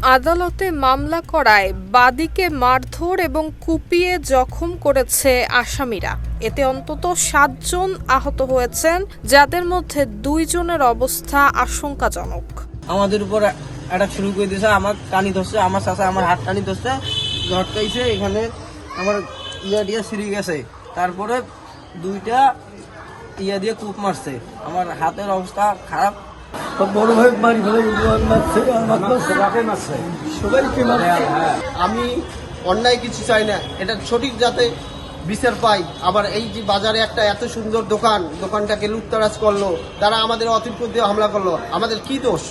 আদালতে মামলা করায় বাদীকে মারধর এবং কুপিয়ে জখম করেছে আসামিরা। এতে অন্তত 7 জন আহত হয়েছেন, যাদের মধ্যে 2 জনের অবস্থা আশঙ্কাজনক। আমাদের উপর অ্যাটাক শুরু করে দিয়েছে। আমার টানি ধরছে, আমার চাচা আমার হাত টানি ধরছে, ঝটকাইছে, এখানে আমার ইয়া ছিঁড়ে গেছে। তারপরে 2টা ইয়া দিয়ে কূপ মারছে। আমার হাতের অবস্থা খারাপ। বড় ভাই মারি ফেলে মারছে, সবাইকে মারছে। আমি অন্যায় কিছু চাই না, এটা সঠিক যাতে বিচার পাই। আবার এই যে বাজারে একটা এত সুন্দর দোকানটাকে লুটতরাজ করলো, তারা আমাদের অতিরিক্ত দিয়ে হামলা করলো, আমাদের কি দোষ?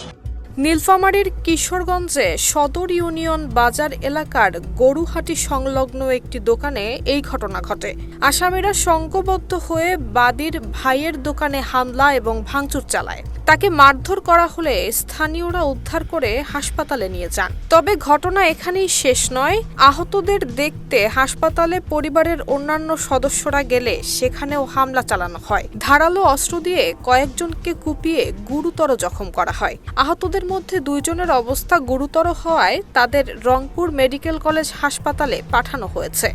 নীলফামারীর কিশোরগঞ্জে সদর ইউনিয়ন বাজার এলাকার গরুহাটি সংলগ্ন একটি দোকানে এই ঘটনা ঘটে। আসামিরা সংঘবদ্ধ হয়ে বাদীর ভাইয়ের দোকানে হামলা এবং ভাঙচুর চালায়। তাকে মারধর করা হলে স্থানীয়রা উদ্ধার করে হাসপাতালে নিয়ে যান। তবে ঘটনা এখানেই শেষ নয়। আহতদের দেখতে হাসপাতালে পরিবারের অন্যান্য সদস্যরা গেলে সেখানেও হামলা চালানো হয়। ধারালো অস্ত্র দিয়ে কয়েকজনকে কুপিয়ে গুরুতর জখম করা হয়। আহতদের মধ্যে 2 জনের অবস্থা গুরুতর হওয়ায় তাদের রংপুর মেডিকেল কলেজ হাসপাতালে পাঠানো হয়েছে।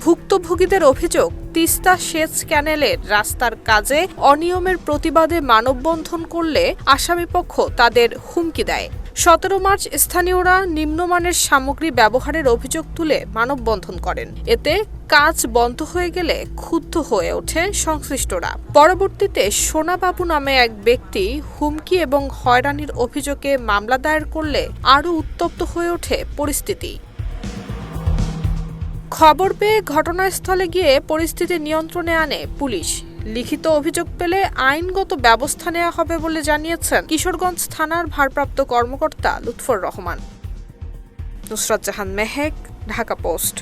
ভুক্তভোগীদের অভিযোগ, তিস্তা সেচ ক্যানেলের রাস্তার কাজে অনিয়মের প্রতিবাদে মানববন্ধন করলে আসামিপক্ষ তাদের হুমকি দেয়। 17 মার্চ স্থানীয়রা নিম্নমানের সামগ্রী ব্যবহারের অভিযোগ তুলে মানববন্ধন করেন। এতে কাজ বন্ধ হয়ে গেলে ক্ষুব্ধ হয়ে ওঠে সংশ্লিষ্টরা। পরবর্তীতে সোনাবাবু নামে এক ব্যক্তি হুমকি এবং হয়রানির অভিযোগে মামলা দায়ের করলে আরও উত্তপ্ত হয়ে ওঠে পরিস্থিতি। খবর পেয়ে ঘটনাস্থলে গিয়ে পরিস্থিতি নিয়ন্ত্রণে আনে পুলিশ। লিখিত অভিযোগ পেলে আইনগত ব্যবস্থা নেওয়া হবে বলে জানিয়েছেন কিশোরগঞ্জ থানার ভারপ্রাপ্ত কর্মকর্তা লুৎফর রহমান। নুসরাত জাহান মেহেক, ঢাকা পোস্ট।